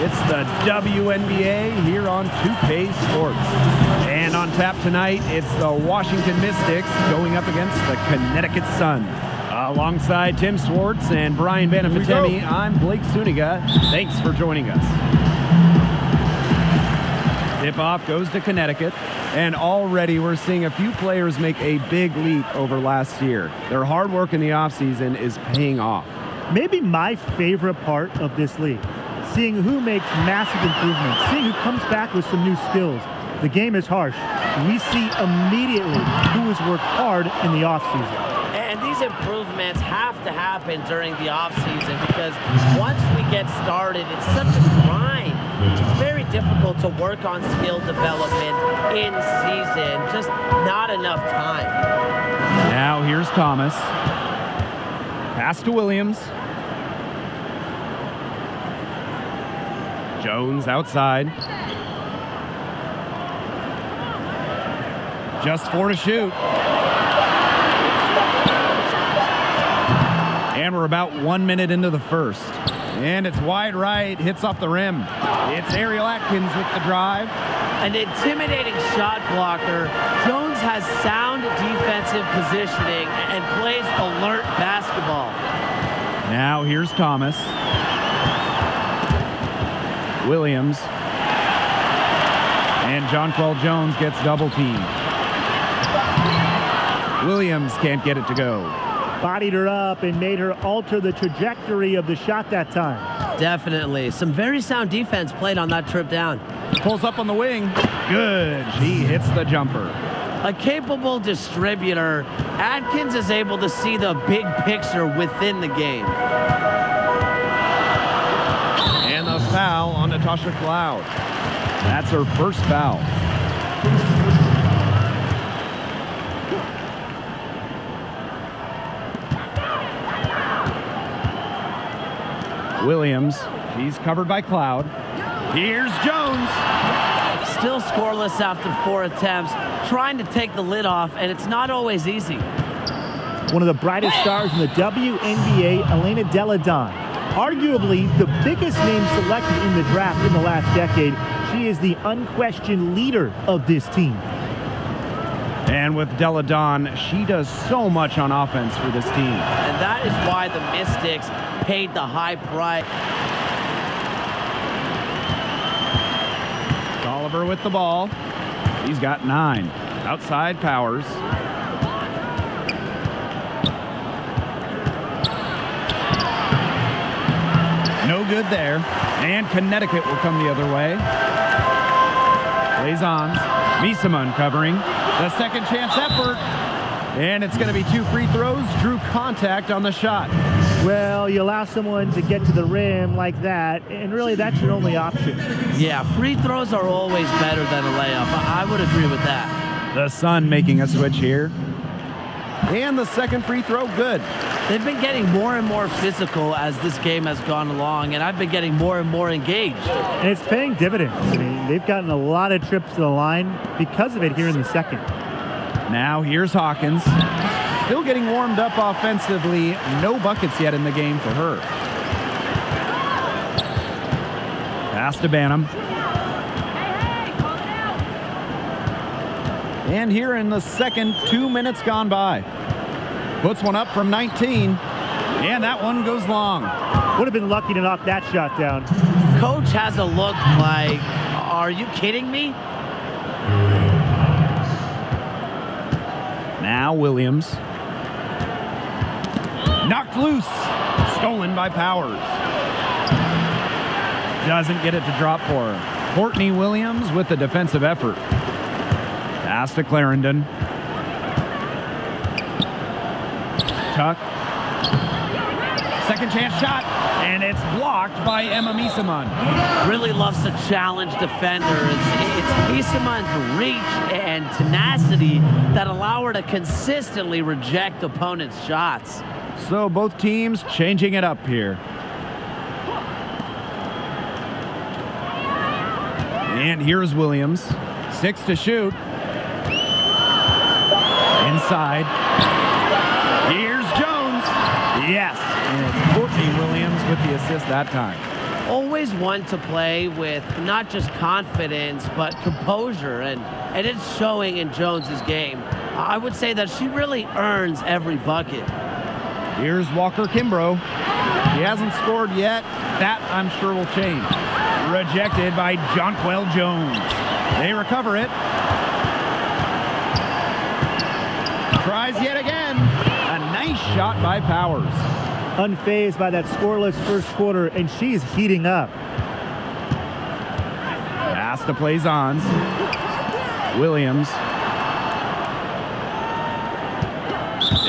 It's the WNBA here on 2K Sports. And on tap tonight, it's the Washington Mystics going up against the Connecticut Sun. Alongside Tim Swartz and Brian Banafitemi, I'm Blake Suniga. Thanks for joining us. Tip-off goes to Connecticut, and already we're seeing a few players make a big leap over last year. Their hard work in the offseason is paying off. Maybe my favorite part of this league, seeing who makes massive improvements, seeing who comes back with some new skills. The game is harsh. We see immediately who has worked hard in the offseason. And these improvements have to happen during the offseason because once we get started, it's such a grind. It's very difficult to work on skill development in season. Just not enough time. Now here's Thomas. Pass to Williams. Jones outside. Just 4 to shoot. And we're about 1 minute into the first. And it's wide right, hits off the rim. It's Ariel Atkins with the drive. An intimidating shot blocker. Jones has sound defensive positioning and plays alert basketball. Now here's Thomas. Williams. And Jonquel Jones gets double teamed. Williams can't get it to go. Bodied her up and made her alter the trajectory of the shot that time. Definitely. Some very sound defense played on that trip down. Pulls up on the wing. Good. She hits the jumper. A capable distributor, Atkins is able to see the big picture within the game. And the foul on Natasha Cloud. That's her first foul. Williams, she's covered by Cloud. Here's Jones. Still scoreless after 4 attempts, trying to take the lid off, and it's not always easy. One of the brightest stars in the WNBA, Elena Delle Donne. Arguably the biggest name selected in the draft in the last decade. She is the unquestioned leader of this team. And with Delle Donne, she does so much on offense for this team. And that is why the Mystics paid the high price. Oliver with the ball. He's got 9. Outside Powers. No good there. And Connecticut will come the other way. Plays on. Misaman covering. The second chance effort. And it's going to be 2 free throws. Drew contact on the shot. Well, you allow someone to get to the rim like that, and really that's your only option. Yeah, free throws are always better than a layup. I would agree with that. The Sun making a switch here. And the second free throw, good. They've been getting more and more physical as this game has gone along, and I've been getting more and more engaged. And it's paying dividends. I mean, they've gotten a lot of trips to the line because of it here in the second. Now here's Hawkins. Still getting warmed up offensively. No buckets yet in the game for her. Pass to Banham. And here in the second, 2 minutes gone by. Puts one up from 19. And that one goes long. Would have been lucky to knock that shot down. Coach has a look like, are you kidding me? Now Williams. Knocked loose. Stolen by Powers. Doesn't get it to drop for her. Courtney Williams with the defensive effort. Pass to Clarendon. Tuck. Second chance shot. And it's blocked by Emma Misaman. Really loves to challenge defenders. It's Misaman's reach and tenacity that allow her to consistently reject opponents' shots. So both teams changing it up here. And here's Williams. 6 to shoot. Inside. Here's Jones. Yes. And it's Courtney Williams with the assist that time. always one to play with not just confidence, but composure, and it's showing in Jones's game. I would say that she really earns every bucket. Here's Walker Kimbrough. He hasn't scored yet. That, I'm sure, will change. Rejected by Jonquel Jones. They recover it. Tries yet again. A nice shot by Powers. Unfazed by that scoreless first quarter, and she's heating up. Pass to Plaisance. Williams.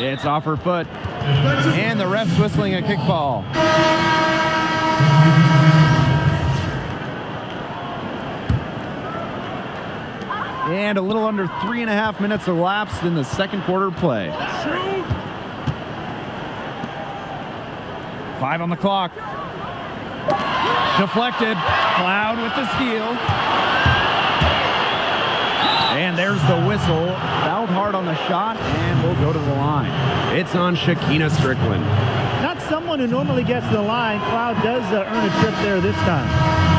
It's off her foot. And the ref's whistling a kickball. And a little under 3.5 minutes elapsed in the second quarter play. 5 on the clock. Deflected. Cloud with the steal. And there's the whistle. Fouled hard on the shot, and we'll go to the line. It's on Shekinna Strickland. Not someone who normally gets to the line. Cloud does earn a trip there this time.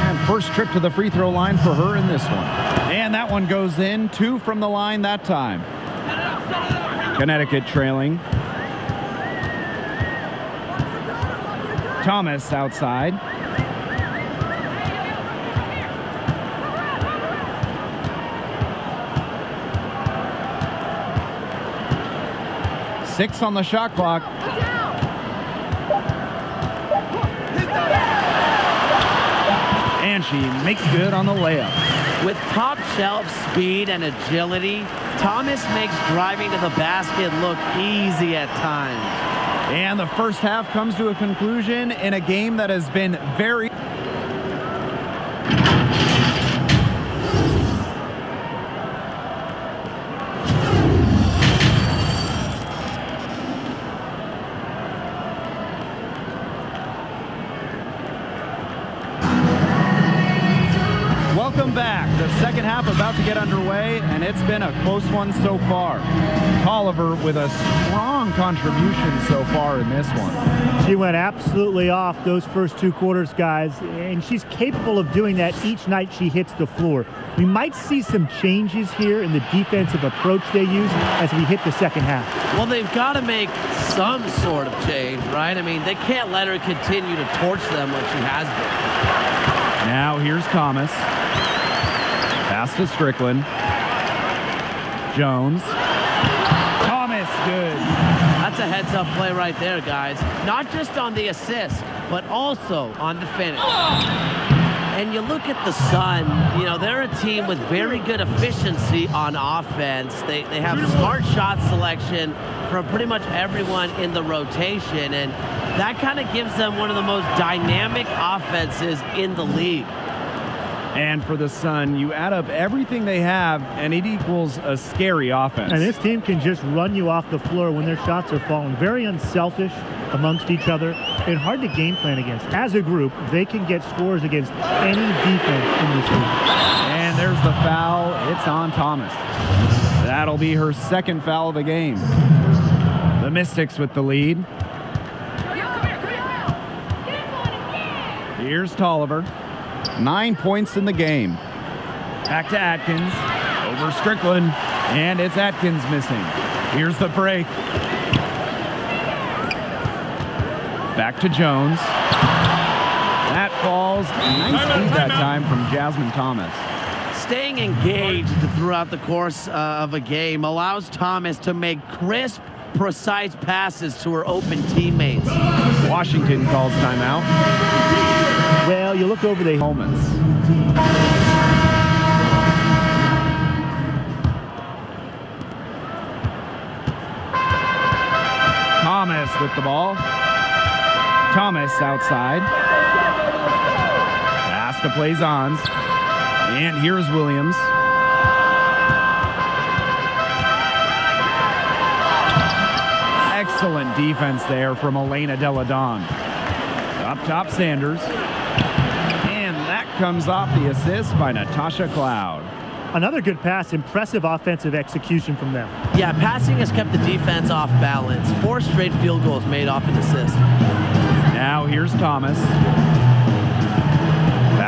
And first trip to the free throw line for her in this one. And that one goes in. 2 from the line that time. Connecticut trailing. Thomas outside. Six on the shot clock. And she makes good on the layup. With top shelf speed and agility, Thomas makes driving to the basket look easy at times. And the first half comes to a conclusion in a game that has been very... Welcome back. The second half about to get underway, and it's been a close one so far. Tolliver with a strong contribution so far in this one. She went absolutely off those first 2 quarters, guys, and she's capable of doing that each night she hits the floor. We might see some changes here in the defensive approach they use as we hit the second half. Well, they've got to make some sort of change, right? I mean, they can't let her continue to torch them like she has been. Now here's Thomas. Pass to Strickland. Jones. Thomas, good. That's a heads-up play right there, guys. Not just on the assist, but also on the finish. And you look at the Sun, you know, they're a team with very good efficiency on offense. They have smart shot selection from pretty much everyone in the rotation, and that kind of gives them one of the most dynamic offenses in the league. And for the Sun, you add up everything they have, and it equals a scary offense. And this team can just run you off the floor when their shots are falling. Very unselfish amongst each other and hard to game plan against. As a group, they can get scores against any defense in this league. And there's the foul. It's on Thomas. That'll be her second foul of the game. The Mystics with the lead. Here's Tolliver. 9 points in the game. Back to Atkins. Over Strickland. And it's Atkins missing. Here's the break. Back to Jones. That falls. Nice feed that time from Jasmine Thomas. Staying engaged throughout the course of a game allows Thomas to make crisp, precise passes to her open teammates. Washington calls timeout. Well, you look over the moments. Thomas with the ball. Thomas outside. Pass to Plaisance. And here's Williams. Excellent defense there from Elena Deladon. Up top, Sanders. And that comes off the assist by Natasha Cloud. Another good pass, impressive offensive execution from them. Yeah, passing has kept the defense off balance. 4 straight field goals made off an assist. Now here's Thomas.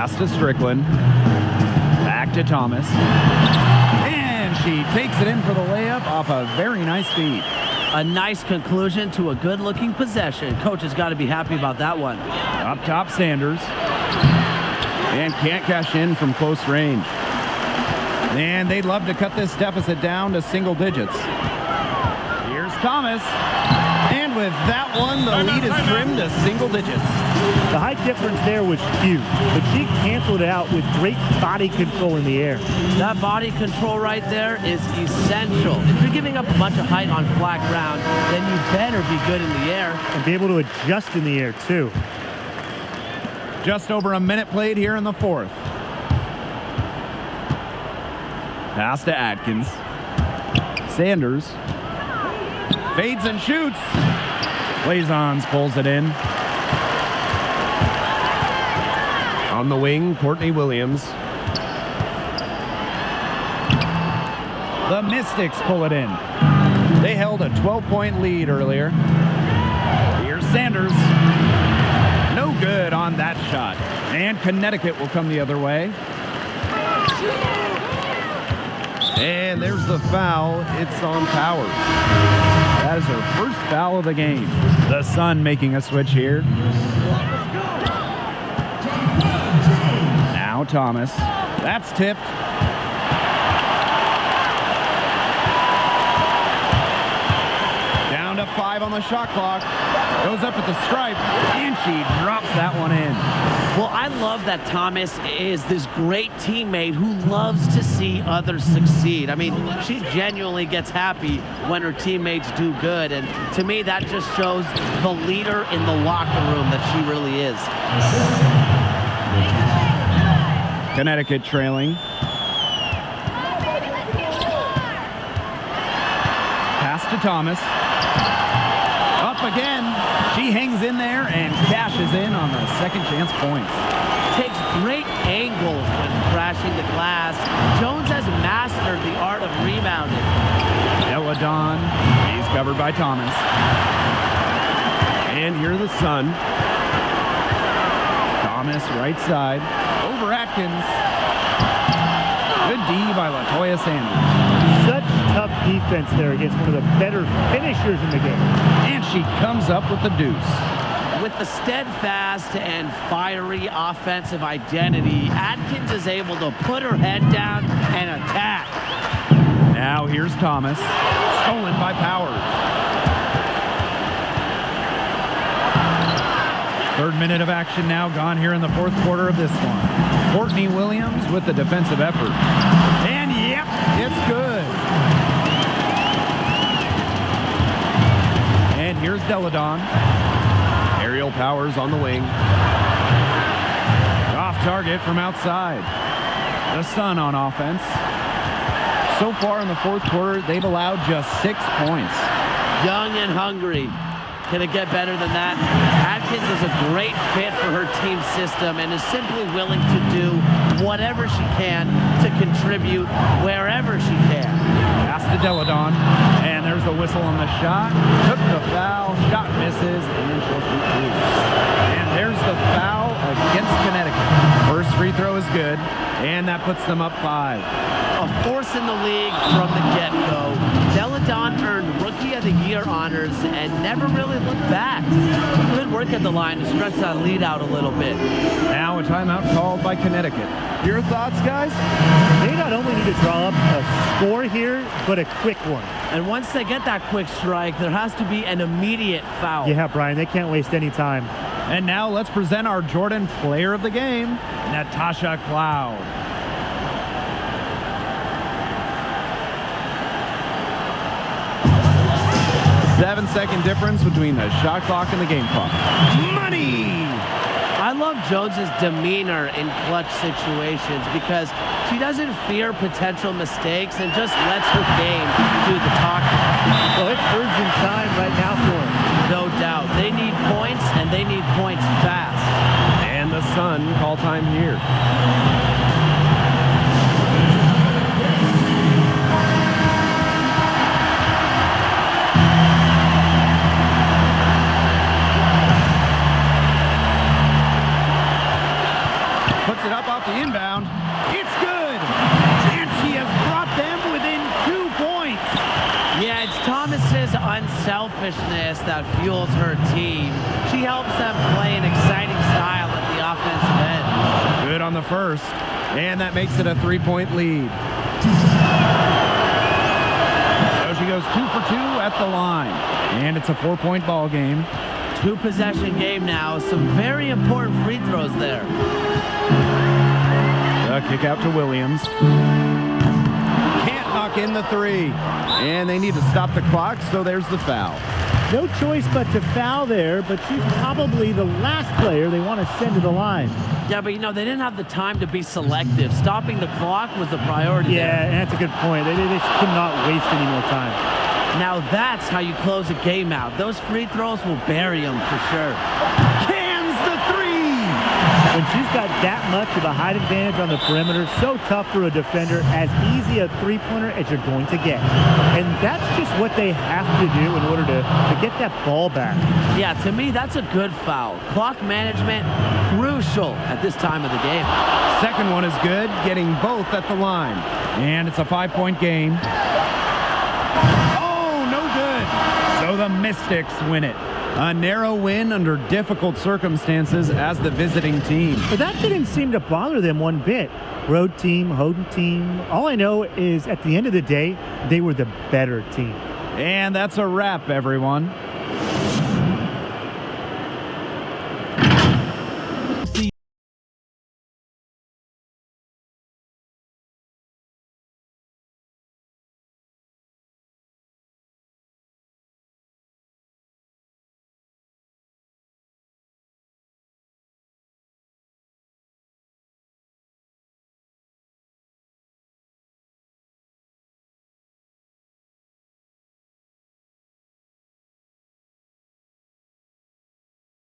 Pass to Strickland. Back to Thomas. And she takes it in for the layup off a very nice feed. A nice conclusion to a good-looking possession. Coach has got to be happy about that one. Up top, Sanders. And can't cash in from close range. And they'd love to cut this deficit down to single digits. Here's Thomas. And with that one, the lead is trimmed to single digits. The height difference there was huge, but she canceled it out with great body control in the air. That body control right there is essential. If you're giving up a bunch of height on flat ground, then you better be good in the air. And be able to adjust in the air, too. Just over a minute played here in the fourth. Pass to Atkins. Sanders. Fades and shoots. Blazons pulls it in. On the wing, Courtney Williams. The Mystics pull it in. They held a 12-point lead earlier. Here's Sanders. No good on that shot. And Connecticut will come the other way. And there's the foul. It's on Powers. That is her first foul of the game. The Sun making a switch here. Now Thomas. That's tipped. Down to 5 on the shot clock. Goes up at the stripe, and she drops that one in. Well, I love that Thomas is this great teammate who loves to see others succeed. I mean, she genuinely gets happy when her teammates do good, and to me, that just shows the leader in the locker room that she really is. Connecticut trailing. Pass to Thomas. Up again. She hangs in there and cashes in on the second chance points. Takes great angles when crashing the glass. Jones has mastered the art of rebounding. Deladon. He's covered by Thomas. And here the Sun. Thomas right side. Over Atkins. Good D by LaToya Sanders. Such tough defense there against one of the better finishers in the game. And she comes up with the deuce. With the steadfast and fiery offensive identity, Atkins is able to put her head down and attack. Now here's Thomas. Stolen by Powers. Third minute of action now gone here in the fourth quarter of this one. Courtney Williams with the defensive effort. And yep, it's good. And here's Deladon. Aerial Powers on the wing. Off target from outside. The Sun on offense. So far in the fourth quarter, they've allowed just 6 points. Young and hungry. Can it get better than that? Atkins is a great fit for her team system and is simply willing to do whatever she can to contribute wherever she can. Pass to Deladon, and there's the whistle on the shot. Took the foul, shot misses, and she'll shoot two. And there's the foul against Connecticut. First free throw is good, and that puts them up 5. A force in the league from the get-go. Deladon earned Rookie of the Year honors and never really looked back. Good work at the line to stretch that lead out a little bit. Now a timeout called by Connecticut. Your thoughts, guys? They not only need to draw up a score here, but a quick one. And once they get that quick strike, there has to be an immediate foul. Yeah, Brian, they can't waste any time. And now let's present our Jordan Player of the Game, Natasha Cloud. 7-second difference between the shot clock and the game clock. Money! I love Jones's demeanor in clutch situations because she doesn't fear potential mistakes and just lets her game do the talking. Well, it's urgent time right now for them. No doubt. They need points, and they need points fast. And the Sun call time here. Puts it up selfishness that fuels her team. She helps them play an exciting style at the offensive end. Good on the first, and that makes it a 3-point lead. So she goes 2 for 2 at the line, and it's a 4-point ball game. 2-possession game now. Some very important free throws there. A kick out to Williams. Can't knock in the three. And they need to stop the clock, so there's the foul. No choice but to foul there, but she's probably the last player they want to send to the line. Yeah, but they didn't have the time to be selective. Stopping the clock was the priority Yeah, there. and that's a good point. They could not waste any more time. Now that's how you close a game out. Those free throws will bury them for sure. Cans the three! When she's got that much of a height advantage on the perimeter, so tough for a defender, as easy a three-pointer as you're going to get. And that's just what they have to do in order to get that ball back. Yeah, to me, that's a good foul. Clock management, crucial at this time of the game. Second one is good, getting both at the line. And it's a 5-point game. Oh, no good. So the Mystics win it. A narrow win under difficult circumstances as the visiting team. But that didn't seem to bother them one bit. Road team, home team. All I know is at the end of the day, they were the better team. And that's a wrap, everyone.